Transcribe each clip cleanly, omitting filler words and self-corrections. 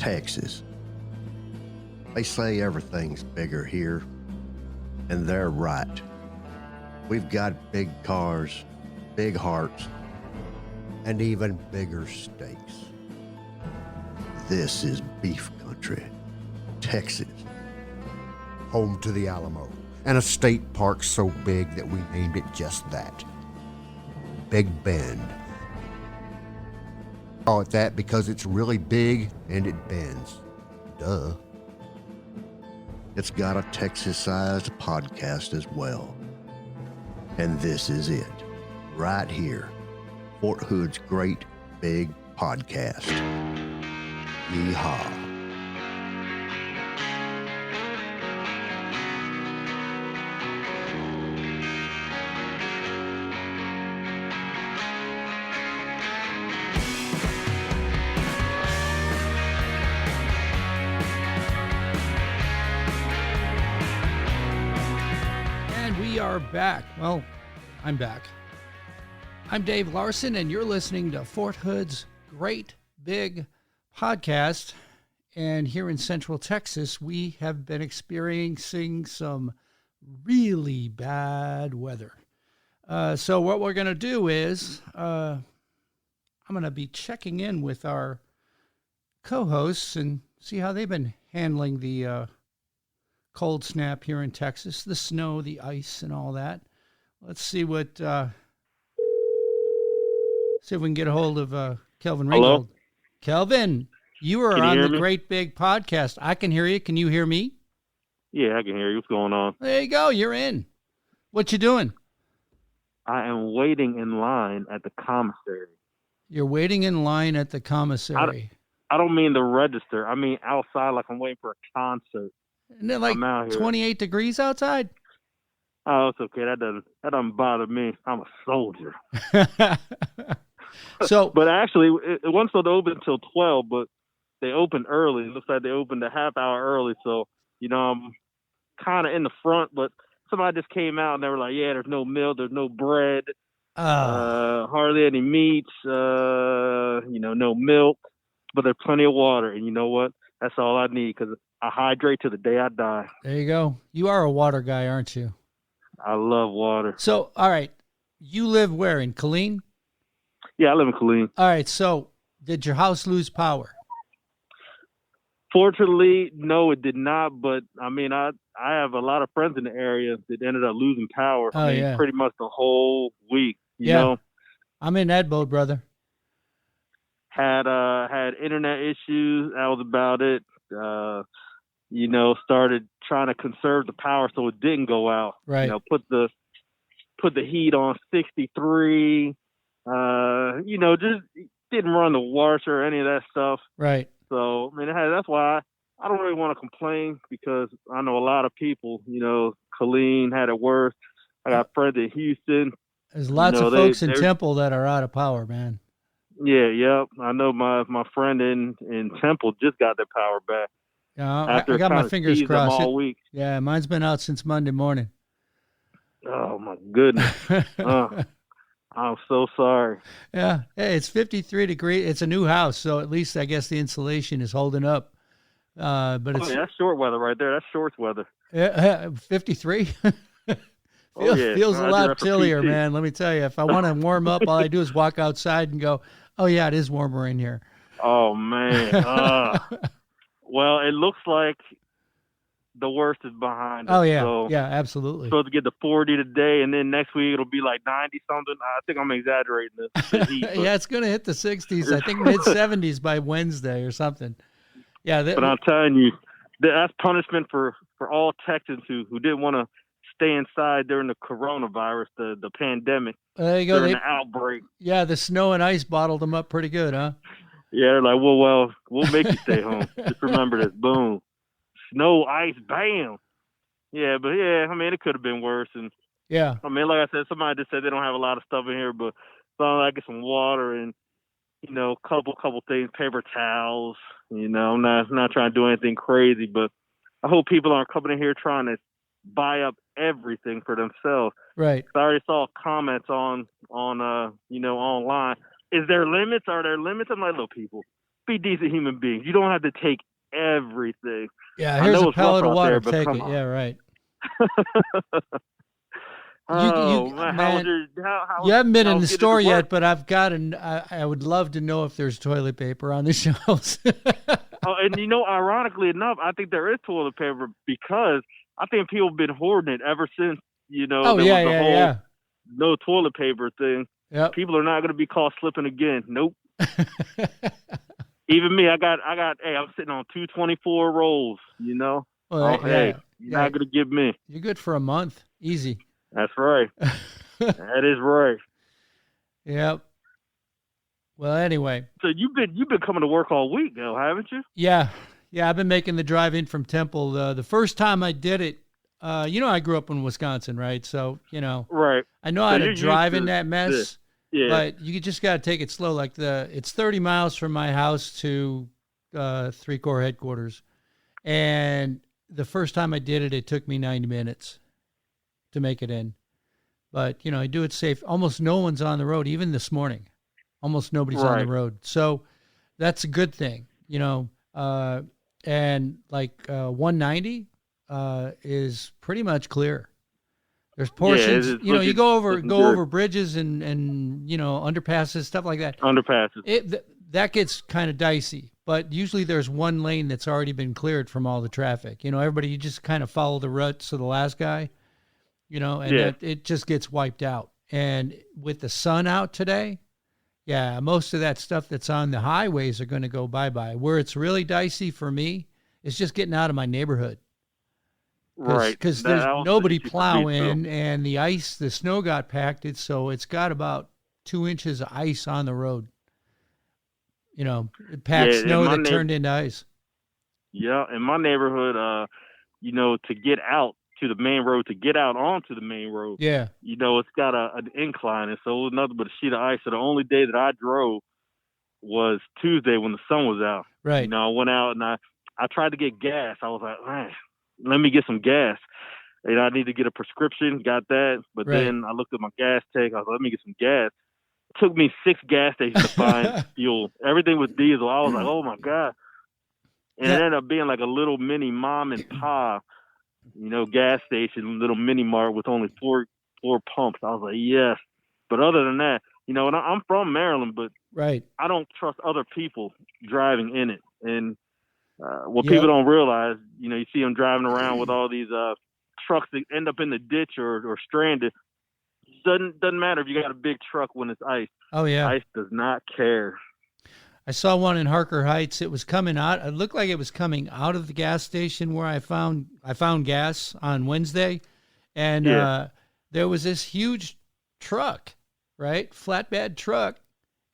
Texas. They say everything's bigger here, and they're right. We've got big cars, big hearts, and even bigger steaks. This is beef country, Texas. Home to the Alamo, and a state park so big that we named it just that. Big Bend. Call it that because it's really big and it bends. Duh. It's got a Texas-sized podcast as well. And this is it, right here, Fort Hood's great big podcast. Yeehaw. Back. Well, I'm back. I'm Dave Larsen, and you're listening to Fort Hood's Great Big Podcast. And here in Central Texas, we have been experiencing some really bad weather. So what we're going to do is I'm going to be checking in with our co-hosts and see how they've been handling the cold snap here in Texas, the snow, the ice, and all that. Let's see what, see if we can get a hold of Kelvin Ringold. Hello? Kelvin, you are on the Great Big Podcast. I can hear you. Can you hear me? Yeah, I can hear you. What's going on? There you go. You're in. What you doing? I am waiting in line at the commissary. You're waiting in line at the commissary. I don't mean the register. I mean outside, like I'm waiting for a concert. Isn't it like 28 degrees outside? Oh, it's okay. That doesn't bother me. I'm a soldier. So, but actually, it wasn't supposed to open until 12, but they opened early. It looks like they opened a half hour early. So, I'm kind of in the front, but somebody just came out and they were like, yeah, there's no milk, there's no bread, hardly any meats, no milk, but there's plenty of water. And you know what? That's all I need because I hydrate to the day I die. There you go. You are a water guy, aren't you? I love water. So, all right. You live where? In Killeen? Yeah, I live in Killeen. All right. So, did your house lose power? Fortunately, no, it did not. But, I mean, I have a lot of friends in the area that ended up losing power. Pretty much the whole week, you know? I'm in that boat, brother. Had internet issues. That was about it. Started trying to conserve the power so it didn't go out. Right. Put the heat on 63. Just didn't run the washer or any of that stuff. Right. So, that's why I don't really want to complain because I know a lot of people, Killeen had it worse. I got friends in Houston. There's lots of folks in Temple that are out of power, man. Yeah, yep. I know my friend in Temple just got their power back. Yeah, I got my fingers crossed. All week. Yeah, mine's been out since Monday morning. Oh, my goodness. I'm so sorry. Yeah. Hey, it's 53 degrees. It's a new house, so at least I guess the insulation is holding up. But it's that's short weather right there. That's shorts weather. Yeah, 53? Feels a lot chillier, man. Let me tell you. If I want to warm up, all I do is walk outside and go, oh, yeah, it is warmer in here. Oh, man. Well, it looks like the worst is behind us. Oh, yeah. So yeah, absolutely. Supposed to get to 40 today, and then next week it'll be like 90-something. I think I'm exaggerating the heat. Yeah, it's going to hit the 60s. I think mid-70s by Wednesday or something. Yeah. But I'm telling you, that's punishment for all Texans who didn't want to stay inside during the coronavirus, the pandemic. There you go. During the outbreak. Yeah, the snow and ice bottled them up pretty good, huh? Yeah, they're like, well, we'll make you stay home. Just remember this. Boom. Snow, ice, bam. Yeah, but yeah, it could have been worse. And yeah, like I said, somebody just said they don't have a lot of stuff in here, but I get some water and couple things, paper towels. I'm not trying to do anything crazy, but I hope people aren't coming in here trying to buy up everything for themselves. Right. I already saw comments on online. Is there limits? Are there limits? I'm like, look, people, be decent human beings. You don't have to take everything. Yeah, here's a it's pellet rough of out there, water. but Take come it. on. Yeah, right. Man, you haven't been in the getting store to work? yet, but I would love to know if there's toilet paper on the shelves. Oh, and ironically enough, I think there is toilet paper because I think people have been hoarding it ever since, Oh, there yeah, was the yeah, whole yeah. no toilet paper thing. Yep. People are not going to be caught slipping again. Nope. Even me, hey, I'm sitting on 224 rolls, Well, Hey, you're not going to get me. You're good for a month. Easy. That's right. That is right. Yep. Well, anyway. So you've been coming to work all week, though, haven't you? Yeah. Yeah, I've been making the drive in from Temple. The first time I did it, I grew up in Wisconsin, right? So, Right. I know how to drive in that mess. This. Yeah. But you just got to take it slow. Like it's 30 miles from my house to 3 Corps headquarters. And the first time I did it, it took me 90 minutes to make it in. But, I do it safe. Almost no one's on the road, even this morning. Almost nobody's on the road. So that's a good thing, and like 190 is pretty much clear. There's portions, you go over bridges and underpasses, stuff like that. Underpasses. That gets kind of dicey, but usually there's one lane that's already been cleared from all the traffic. Everybody, you just kind of follow the ruts of the last guy, it just gets wiped out. And with the sun out today, yeah, most of that stuff that's on the highways are going to go bye-bye. Where it's really dicey for me is just getting out of my neighborhood. Right. Because there's nobody plowing, and the snow got packed, so it's got about 2 inches of ice on the road. Packed snow that turned into ice. Yeah, in my neighborhood, to get out to the main road, to get out onto the main road, yeah, it's got an incline, and so it was nothing but a sheet of ice. So the only day that I drove was Tuesday when the sun was out. Right. I went out and I tried to get gas. I was like, man, let me get some gas. I need to get a prescription, got that. But then I looked at my gas tank. I was like, let me get some gas. It took me 6 gas stations to find fuel. Everything was diesel. I was like, oh, my God. And it ended up being like a little mini mom and pop, gas station, little mini mart with only four pumps. I was like, yes. But other than that, and I'm from Maryland, but I don't trust other people driving in it. And what people don't realize, you see them driving around with all these trucks that end up in the ditch or stranded. Doesn't matter if you got a big truck when it's ice. Oh, yeah. Ice does not care. I saw one in Harker Heights. It was coming out. It looked like it was coming out of the gas station where I found gas on Wednesday. And there was this huge truck, right? Flatbed truck.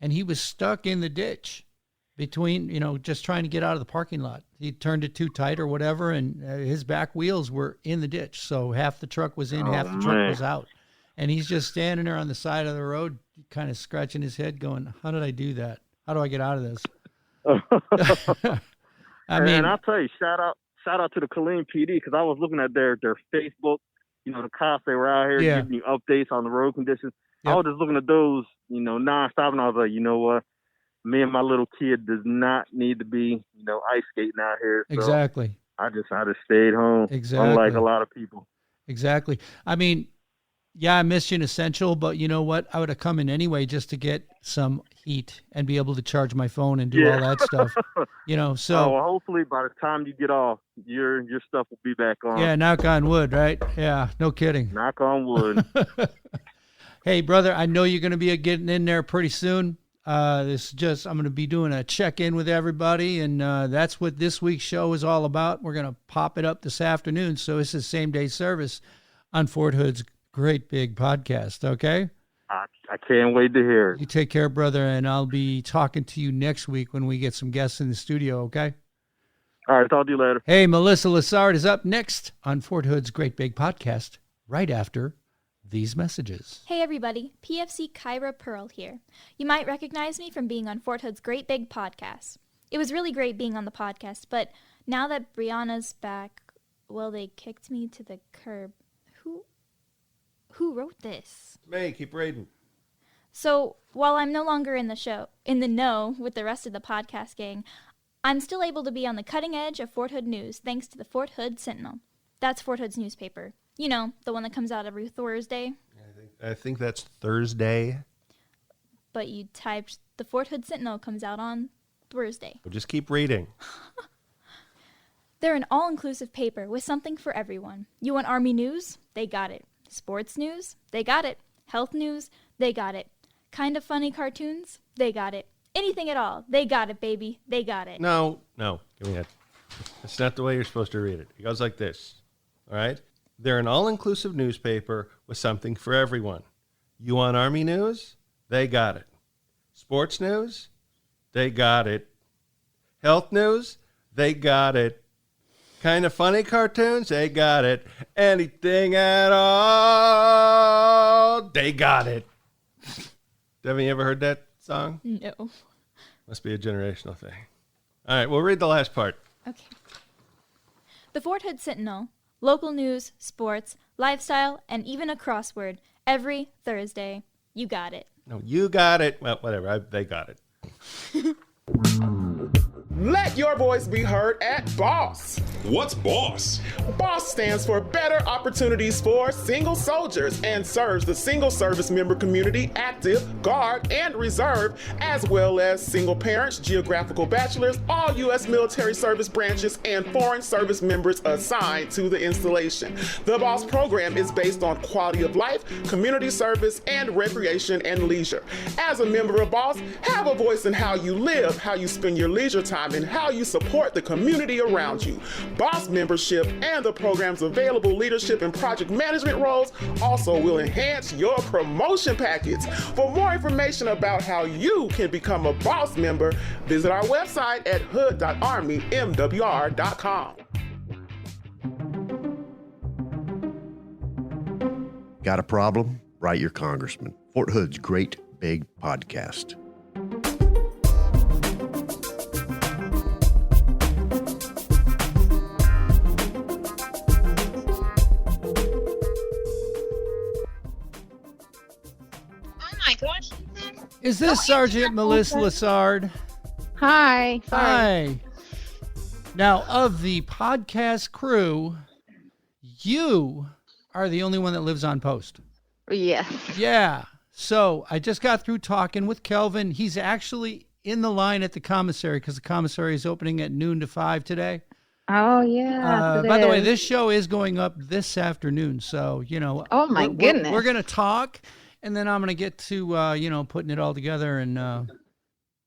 And he was stuck in the ditch between, just trying to get out of the parking lot. He turned it too tight or whatever, and his back wheels were in the ditch. So half the truck was in, half the truck was out. And he's just standing there on the side of the road, kind of scratching his head going, how did I do that? How do I get out of this? And I'll tell you, shout out to the Killeen PD, because I was looking at their Facebook, the cops, they were out here giving you updates on the road conditions. Yep. I was just looking at those, nonstop, and I was like, you know what? Me and my little kid does not need to be, ice skating out here. So exactly. I just stayed home. Exactly. Unlike a lot of people. Exactly. I mean, yeah, I Mission Essential, but you know what? I would have come in anyway just to get some heat and be able to charge my phone and do all that stuff. So well, hopefully by the time you get off, your stuff will be back on. Yeah, knock on wood, right? Yeah, no kidding. Knock on wood. Hey, brother, I know you're going to be getting in there pretty soon. I'm going to be doing a check-in with everybody, and that's what this week's show is all about. We're going to pop it up this afternoon, so this is same-day service on Fort Hood's Great Big Podcast, okay? I can't wait to hear it. You take care, brother, and I'll be talking to you next week when we get some guests in the studio, okay? All right, talk to you later. Hey, Melissa Lessard is up next on Fort Hood's Great Big Podcast right after these messages. Hey everybody, PFC Kyra Pearl here. You might recognize me from being on Fort Hood's Great Big Podcast. It was really great being on the podcast, but now that Brianna's back, well, they kicked me to the curb. Who wrote this? Me, keep reading. So while I'm no longer in the know with the rest of the podcast gang, I'm still able to be on the cutting edge of Fort Hood news thanks to the Fort Hood Sentinel. That's Fort Hood's newspaper. You know, the one that comes out every Thursday. I think that's Thursday. But you typed the Fort Hood Sentinel comes out on Thursday. We'll just keep reading. They're an all-inclusive paper with something for everyone. You want Army news? They got it. Sports news? They got it. Health news? They got it. Kind of funny cartoons? They got it. Anything at all? They got it, baby. They got it. No. Give me that. That's not the way you're supposed to read it. It goes like this. All right? They're an all-inclusive newspaper with something for everyone. You want Army news? They got it. Sports news? They got it. Health news? They got it. Kind of funny cartoons? They got it. Anything at all? They got it. Haven't you ever heard that song? No. Must be a generational thing. All right, we'll read the last part. Okay. The Fort Hood Sentinel. Local news, sports, lifestyle, and even a crossword every Thursday. You got it. No, you got it. Well, whatever. They got it. Let your voice be heard at BOSS. What's BOSS? BOSS stands for Better Opportunities for Single Soldiers and serves the single service member community, active, guard, and reserve, as well as single parents, geographical bachelors, all U.S. military service branches, and foreign service members assigned to the installation. The BOSS program is based on quality of life, community service, and recreation and leisure. As a member of BOSS, have a voice in how you live, how you spend your leisure time, and how you support the community around you. BOSS membership and the program's available leadership and project management roles also will enhance your promotion package. For more information about how you can become a BOSS member, visit our website at hood.armymwr.com. Got a problem? Write your congressman. Fort Hood's Great Big Podcast. Is this Sergeant Melissa Lessard? Hi. Hi. Now, of the podcast crew, you are the only one that lives on post. Yes. Yeah. So I just got through talking with Kelvin. He's actually in the line at the commissary because the commissary is opening at noon to 5 today. Oh, yeah. By the way, this show is going up this afternoon. So, you know. Oh, my goodness. We're going to talk. And then I'm going to get to, putting it all together and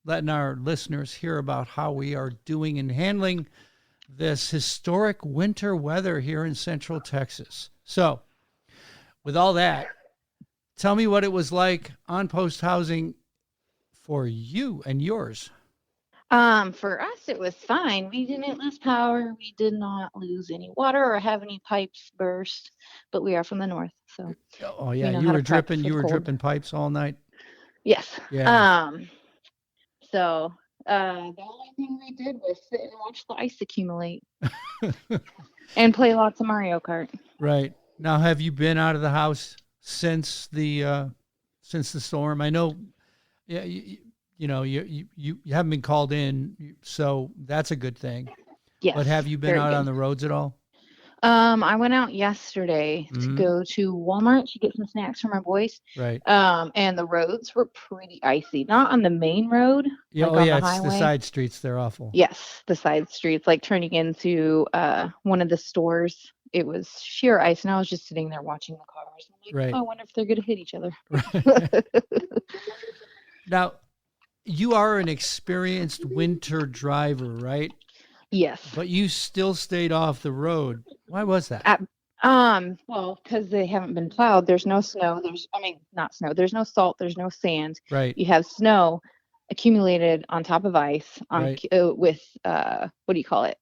letting our listeners hear about how we are doing and handling this historic winter weather here in Central Texas. So with all that, tell me what it was like on post housing for you and yours. For us, it was fine. We didn't lose power. We did not lose any water or have any pipes burst, but we are from the north. So, oh yeah, you were dripping pipes all night. Yes. Yeah. So, the only thing we did was sit and watch the ice accumulate and play lots of Mario Kart. Right. Now, have you been out of the house since the storm? I know, yeah, you haven't been called in, so that's a good thing. Yes. But have you been out on the roads at all? I went out yesterday to go to Walmart to get some snacks for my boys. Right. And the roads were pretty icy. Not on the main road. Yeah, like on it's the side streets. They're awful. Yes, the side streets, like turning into one of the stores. It was sheer ice, and I was just sitting there watching the cars. I'm like, right. Oh, I wonder if they're going to hit each other. Now, you are an experienced winter driver, right? Yes. But you still stayed off the road. Why was that? Well, because they haven't been plowed. There's no snow. Not snow. There's no salt. There's no sand. Right. You have snow accumulated on top of ice with what do you call it?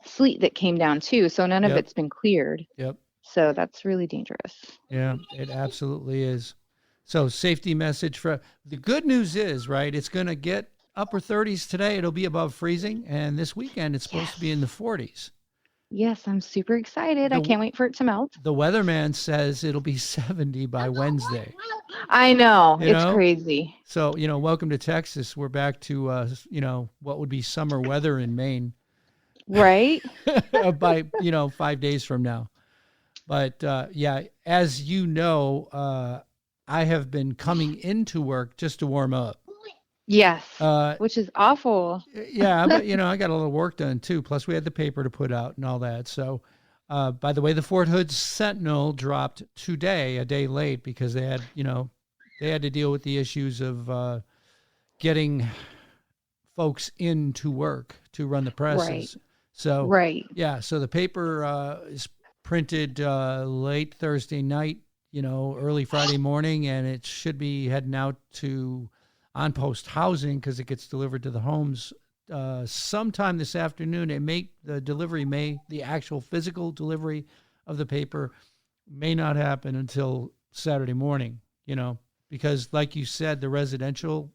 Sleet that came down too. So none of it's been cleared. Yep. So that's really dangerous. Yeah, it absolutely is. So safety message for the good news is, right, it's going to get upper 30s today. It'll be above freezing. And this weekend, it's supposed to be in the 40s. Yes, I'm super excited. I The- can't wait for it to melt. The weatherman says it'll be 70 by Wednesday. I know. You It's know? crazy. So, welcome to Texas. We're back to, what would be summer weather in Maine Right? by, 5 days from now. But, as you know, I have been coming into work just to warm up. Yes. Uh, Which is awful. Yeah, but I got a little work done too. Plus, we had the paper to put out and all that. So, by the way, the Fort Hood Sentinel dropped today, a day late, because they had to deal with the issues of getting folks into work to run the presses. Right. So, Right. yeah. So the paper is printed late Thursday night, early Friday morning, and it should be heading out to on-post housing because it gets delivered to the homes sometime this afternoon. The actual physical delivery of the paper may not happen until Saturday morning, because like you said, the residential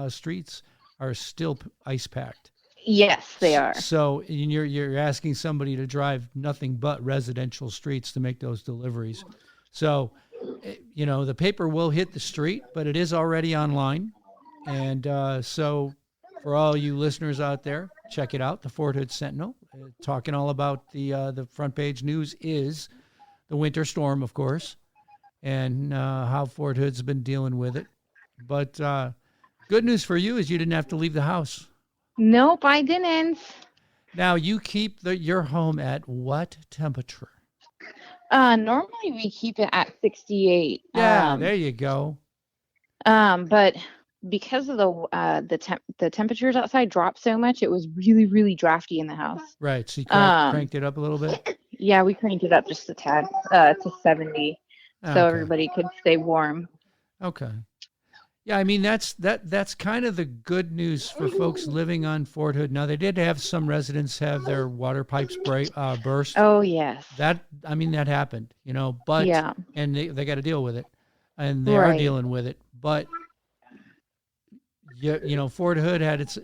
streets are still ice packed. Yes, they are. So you're asking somebody to drive nothing but residential streets to make those deliveries. So, the paper will hit the street, but it is already online. And so for all you listeners out there, check it out, the Fort Hood Sentinel. Talking all about the front page news is the winter storm, of course, and how Fort Hood's been dealing with it. But good news for you is you didn't have to leave the house. Nope, I didn't. Now, you keep your home at what temperature? Normally we keep it at 68. Yeah, there you go. But because of the temperatures outside dropped so much, it was really, really drafty in the house. Right. So you cranked it up a little bit? Yeah, we cranked it up just a tad to 70, so Okay. everybody could stay warm. Okay. Yeah, I mean that's kind of the good news for folks living on Fort Hood. Now they did have some residents have their water pipes burst. Oh yes. That happened, but Yeah. and they got to deal with it, and they are Right. dealing with it. But Fort Hood it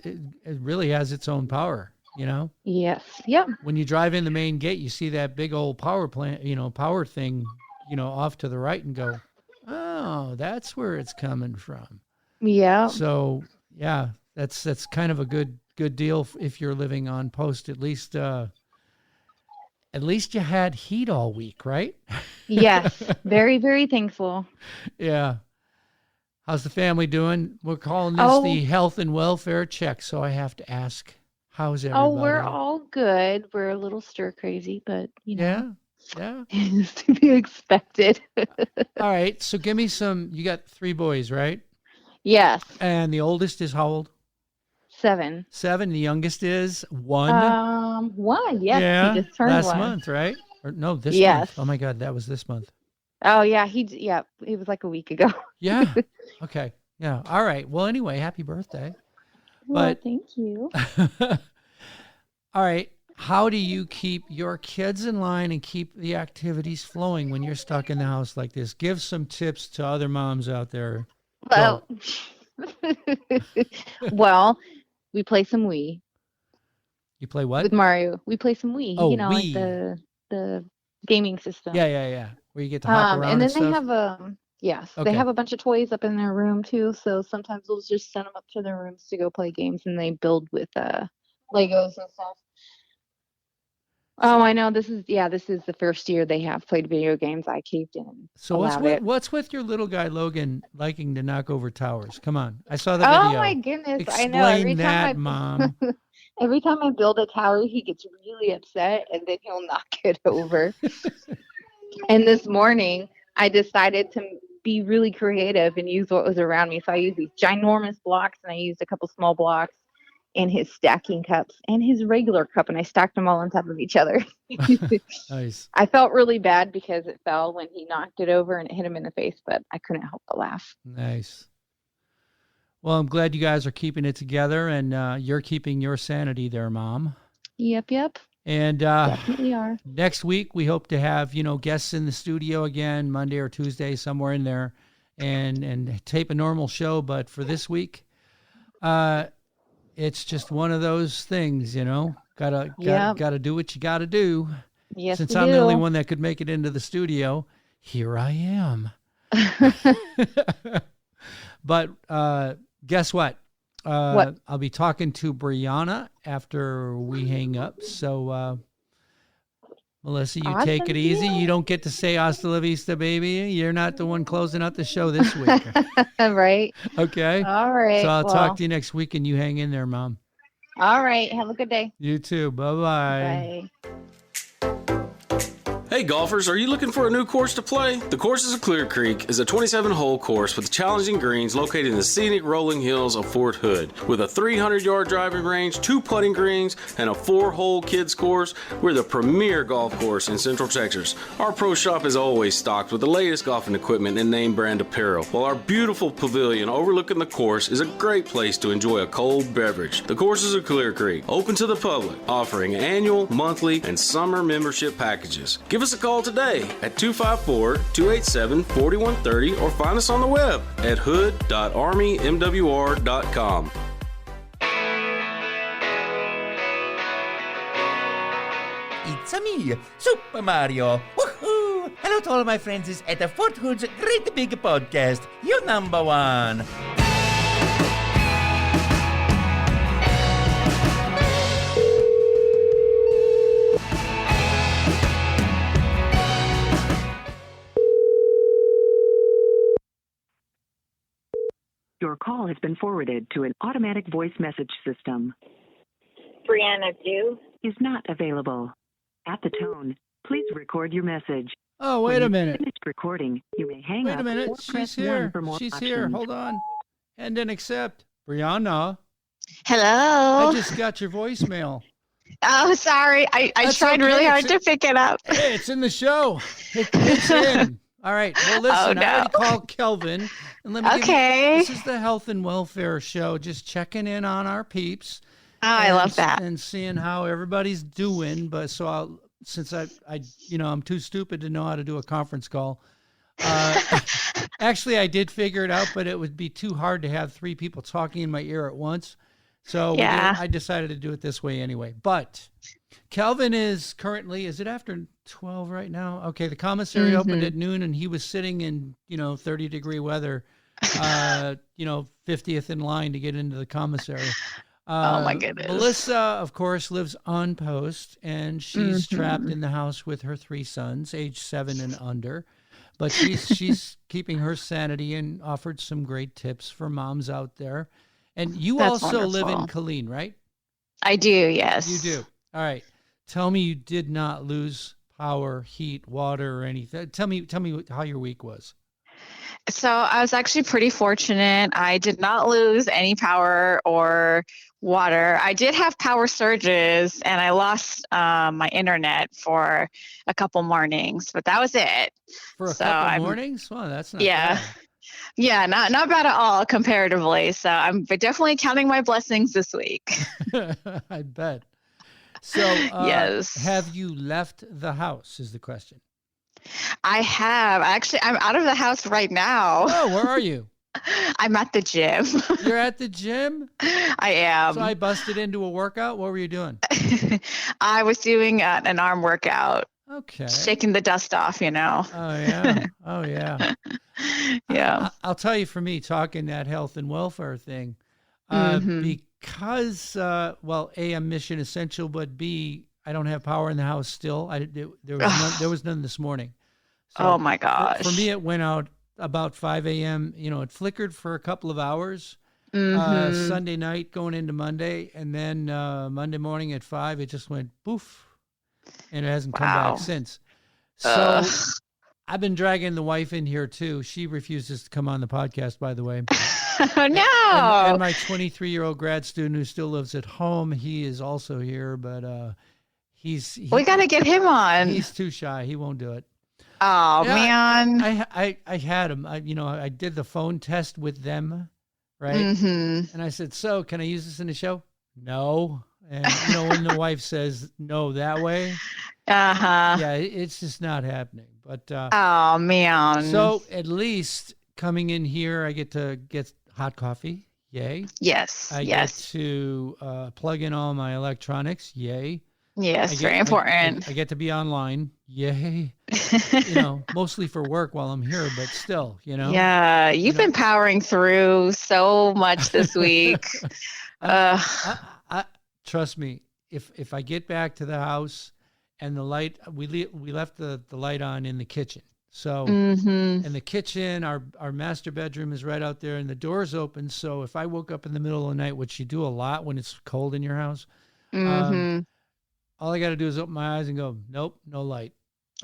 really has its own power. Yes. Yep. When you drive in the main gate, you see that big old power plant, power thing, off to the right, and go, oh, that's where it's coming from. Yeah. So yeah, that's kind of a good deal if you're living on post. At least you had heat all week, right? Yes. Very, very thankful. Yeah. How's the family doing? We're calling this the health and welfare check, so I have to ask, how's everybody? Oh, we're all good. We're a little stir crazy, but Yeah. it's to be expected. All right. So give me some. You got 3 boys, right? Yes. And the oldest is how old? 7. 7. The youngest is 1. 1. Yes. Yeah. He just turned last 1. month, right? Or no, this Yes. month. Oh my God, that was this month. Oh yeah. It was like a week ago. Yeah. Okay. Yeah. All right. Well, anyway, happy birthday. Well, But thank you. all right. How do you keep your kids in line and keep the activities flowing when you're stuck in the house like this? Give some tips to other moms out there. Well, well, we play some Wii You play what? with Mario. We play some Wii. Oh, like Wii. the gaming system. Yeah. Where you get to hop around and then stuff. they have yes, Okay. they have a bunch of toys up in their room too. So sometimes we'll just send them up to their rooms to go play games, and they build with Legos and stuff. Oh, I know. This is the first year they have played video games. I caved in. So what's with your little guy Logan liking to knock over towers? Come on, I saw the video. Oh my goodness! Explain I know. Every that, time Mom. every time I build a tower, he gets really upset, and then he'll knock it over. And this morning, I decided to be really creative and use what was around me. So I used these ginormous blocks, and I used a couple small blocks, and his stacking cups, and his regular cup, and I stacked them all on top of each other. Nice. I felt really bad because it fell when he knocked it over and it hit him in the face, but I couldn't help but laugh. Nice. Well, I'm glad you guys are keeping it together, and you're keeping your sanity there, Mom. Yep. And Definitely are. next week we hope to have guests in the studio again, Monday or Tuesday, somewhere in there, and tape a normal show. But for this week, it's just one of those things, Gotta do what you gotta do. Yes, Since we I'm do. the only one that could make it into the studio, here I am. But guess what? What? I'll be talking to Brianna after we hang up. So, Melissa, you take Awesome it easy. deal. You don't get to say hasta la vista, baby. You're not the one closing out the show this week. Right. Okay? All right. So I'll well, talk to you next week, and you hang in there, Mom. All right. Have a good day. You too. Bye-bye. Bye. Hey golfers, are you looking for a new course to play? The Courses of Clear Creek is a 27-hole course with challenging greens located in the scenic rolling hills of Fort Hood. With a 300-yard driving range, 2 putting greens, and a 4-hole kids course, we're the premier golf course in Central Texas. Our pro shop is always stocked with the latest golfing equipment and name brand apparel, while our beautiful pavilion overlooking the course is a great place to enjoy a cold beverage. The Courses of Clear Creek, open to the public, offering annual, monthly, and summer membership packages. Give us a call today at 254-287-4130 or find us on the web at hood.armymwr.com. It's a me, Super Mario. Woohoo! Hello to all of my friends at the Fort Hood's Great Big Podcast, your number one. Your call has been forwarded to an automatic voice message system. Brianna do. Is not available. At the tone, please record your message. Oh, When wait a you've minute. finished recording, you may hang Wait up a minute. or She's press here. 1 for more She's options. here. Hold on. And then accept. Brianna, Hello. I just got your voicemail. Oh, sorry. I That's tried okay. really hard It's- to pick it up. Hey, it's in the show. It's in. All right. Well, listen, Oh, I already no. called Kelvin. And let me give you- Okay. this is the health and welfare show, just checking in on our peeps. Oh, I love that. And seeing how everybody's doing. But so since I'm too stupid to know how to do a conference call. Actually, I did figure it out, but it would be too hard to have 3 people talking in my ear at once. So I decided to do it this way anyway. But Kelvin is currently, is it after 12 right now? Okay, the commissary opened at noon, and he was sitting in 30-degree weather, 50th in line to get into the commissary. Oh my goodness. Melissa, of course, lives on post, and she's trapped in the house with her 3 sons, age 7 and under. But she's keeping her sanity and offered some great tips for moms out there. And you That's also live in wonderful. Killeen, right? I do, yes. You do. All right. Tell me you did not lose power, heat, water, or anything. Tell me how your week was. So I was actually pretty fortunate. I did not lose any power or water. I did have power surges, and I lost my internet for a couple mornings, but that was it. For a So couple mornings? Well, that's not Yeah. bad. Yeah, not bad at all comparatively. So I'm definitely counting my blessings this week. I bet. So, Yes. have you left the house is the question. I have. Actually, I'm out of the house right now. Oh, where are you? I'm at the gym. You're at the gym? I am. So I busted into a workout. What were you doing? I was doing an arm workout, Okay. shaking the dust off, Oh, yeah. Oh, yeah. Yeah. I'll tell you, for me, talking that health and welfare thing, because, A, I'm mission essential, but B, I don't have power in the house still. There was none this morning. So Oh my gosh. For me, it went out about 5 a.m. It flickered for a couple of hours. Sunday night going into Monday, and then Monday morning at 5, it just went poof, and it hasn't come Wow. back since. So I've been dragging the wife in here too. She refuses to come on the podcast, by the way. Oh, no. And my 23-year-old grad student who still lives at home, he is also here, but we got to get him on. He's too shy. He won't do it. Oh, Yeah, man. I had him. I did the phone test with them, right? Mm-hmm. And I said, "So, can I use this in the show?" No. And when the wife says no that way, Uh-huh. yeah, it's just not happening. But Oh, man. so at least coming in here, I get to get hot coffee. Yay. Yes. I get to plug in all my electronics. Yay. Yes, very important. I get to be online. Yay. Mostly for work while I'm here, but still, Yeah, you've been powering through so much this week. Trust me, if I get back to the house and the light, we left the light on in the kitchen. So in the kitchen, our master bedroom is right out there and the door's open. So if I woke up in the middle of the night, which you do a lot when it's cold in your house, all I got to do is open my eyes and go, nope, no light.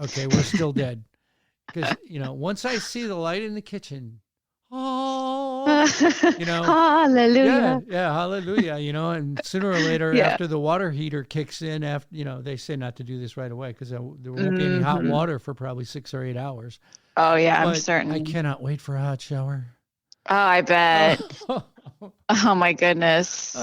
Okay, we're still dead. Because, once I see the light in the kitchen, hallelujah. Yeah, hallelujah, and sooner or later, after the water heater kicks in, they say not to do this right away because there won't be any hot water for probably 6 or 8 hours. Oh, yeah, But I'm certain. I cannot wait for a hot shower. Oh, I bet. Oh, my goodness.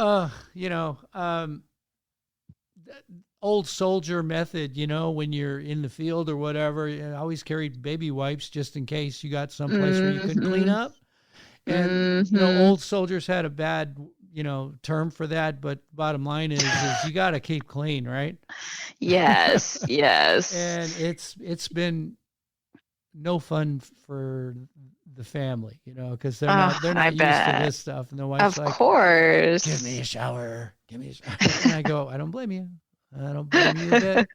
Old soldier method, when you're in the field or whatever, I always carried baby wipes just in case you got someplace where you couldn't clean up. And, old soldiers had a bad, term for that. But bottom line is you got to keep clean, right? Yes, yes. And it's been no fun for the family, because they're not used to this stuff. And the wife's of course. Give me a shower. And I go, I don't blame you. I don't blame you a bit.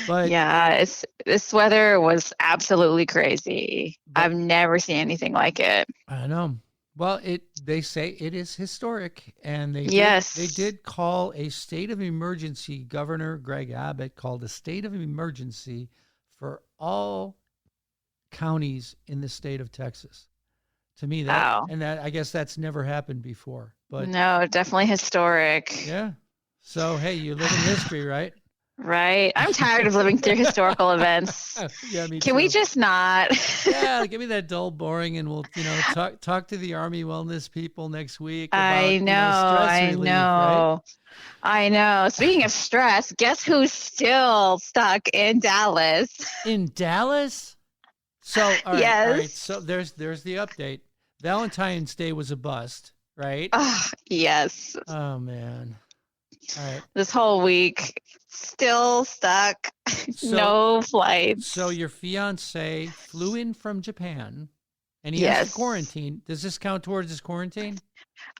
But yeah, this weather was absolutely crazy. I've never seen anything like it. I know. Well, they say it is historic, and they did call a state of emergency. Governor Greg Abbott called a state of emergency for all counties in the state of Texas. To me, I guess that's never happened before. But no, definitely historic. Yeah. So, hey, you live in history, right? Right. I'm tired of living through historical events. Yeah, me Can too. we just not? Yeah, give me that dull, boring, and we'll, talk to the Army wellness people next week about, I know. I know. Speaking of stress, guess who's still stuck in Dallas? In Dallas? So, all right, yes. All right. So there's the update. Valentine's Day was a bust, right? Yes. Oh, man. All right. This whole week, still stuck. No flights. So your fiance flew in from Japan, and he has to quarantine. Does this count towards his quarantine?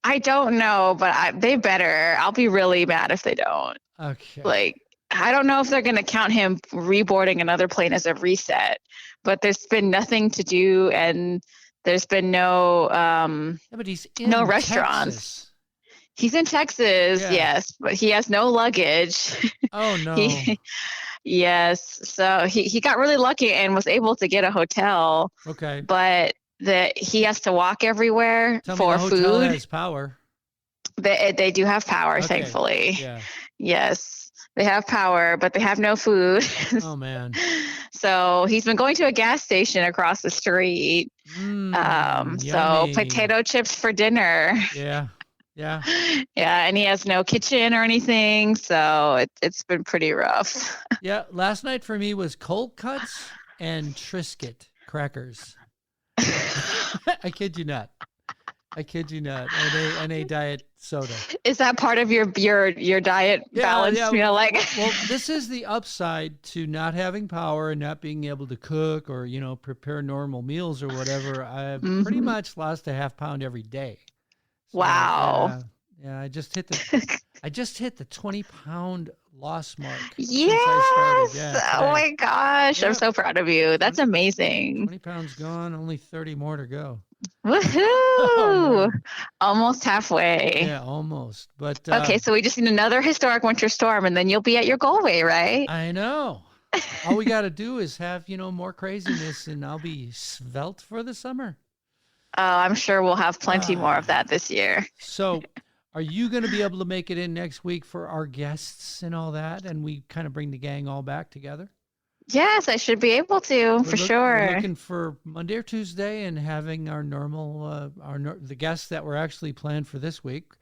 I don't know, but they better. I'll be really mad if they don't. Okay. I don't know if they're going to count him reboarding another plane as a reset, but there's been nothing to do, and there's been no but he's in no restaurants. Texas. He's in Texas, yes, but he has no luggage. Oh, no. Yes. So he got really lucky and was able to get a hotel. Okay. But he has to walk everywhere Tell for me the food. hotel has power. They do have power, thankfully. Yeah. Yes. They have power, but they have no food. Oh, man. So he's been going to a gas station across the street. So potato chips for dinner. Yeah. Yeah. Yeah, and he has no kitchen or anything, so it's been pretty rough. Yeah, last night for me was cold cuts and Triscuit crackers. I kid you not. And a diet soda. Is that part of your diet balance? Yeah. Well, this is the upside to not having power and not being able to cook or prepare normal meals or whatever. I've pretty much lost a half pound every day. So, wow. Yeah, I just hit the 20-pound loss mark. Yes. Yeah, oh my gosh. Yep. I'm so proud of you. That's amazing. 20 pounds gone, only 30 more to go. Woohoo! Oh, almost halfway. Yeah, almost. But okay, so we just need another historic winter storm and then you'll be at your goal weight, right? I know. All we got to do is have, more craziness and I'll be svelte for the summer. Oh, I'm sure we'll have plenty more of that this year. So are you going to be able to make it in next week for our guests and all that? And we kind of bring the gang all back together? Yes, I should be able to, sure. We're looking for Monday or Tuesday and having our normal, the guests that were actually planned for this week.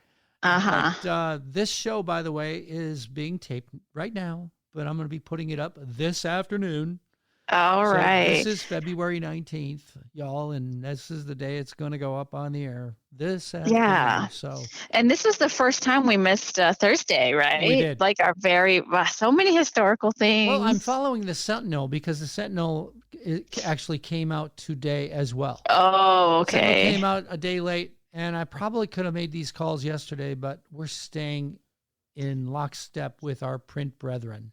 But, this show, by the way, is being taped right now, but I'm going to be putting it up this afternoon. All right. This is February 19th, y'all, and this is the day it's going to go up on the air this afternoon. Yeah. So, and this was the first time we missed Thursday, right? We did. Like our so many historical things. Well, I'm following the Sentinel because the Sentinel actually came out today as well. Oh, okay. Sentinel came out a day late, and I probably could have made these calls yesterday, but we're staying in lockstep with our print brethren.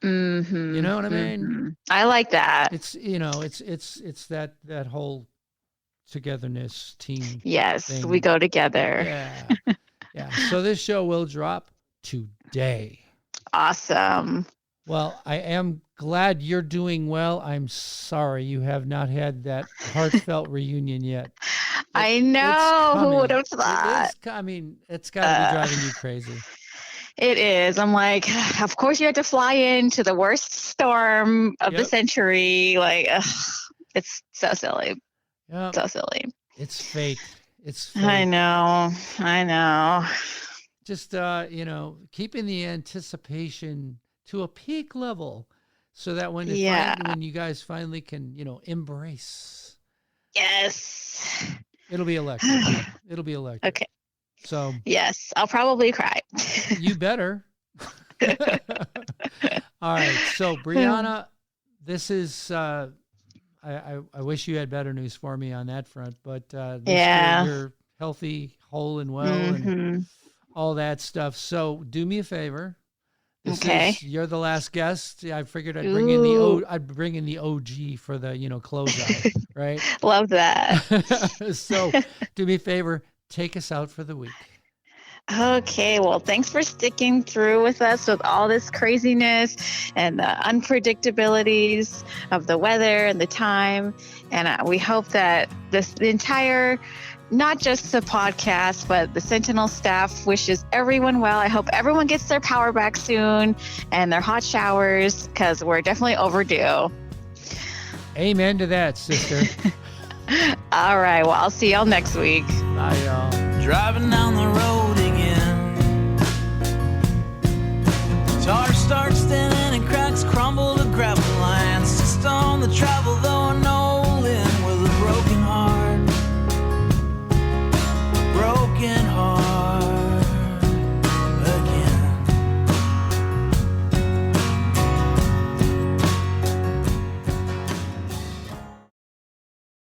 Mm-hmm. You know what I mean? Mm-hmm. I like that. It's it's that whole togetherness team. Yes, thing. we go together. Yeah. Yeah. So this show will drop today. Awesome. Well, I am glad you're doing well. I'm sorry you have not had that heartfelt reunion yet. I know. Who would have thought? It's got to be driving you crazy. It is. I'm like, of course you had to fly into the worst storm of the century. Like, it's so silly. Yep. So silly. It's fate. It's fate. I know. Just, keeping the anticipation to a peak level so that when you guys finally can, embrace. Yes. It'll be electric. Okay. So. Yes, I'll probably cry. You better. All right. So, Brianna, this is, I wish you had better news for me on that front, but you're healthy, whole and well, and all that stuff. So do me a favor. You're the last guest. I figured I'd bring in the OG for the closeout, right? Love that. So do me a favor, take us out for the week. Okay, well, thanks for sticking through with us with all this craziness and the unpredictabilities of the weather and the time. And we hope that the entire, not just the podcast, but the Sentinel staff wishes everyone well. I hope everyone gets their power back soon and their hot showers, because we're definitely overdue. Amen to that, sister. All right, well, I'll see y'all next week. Bye, y'all. Driving down the road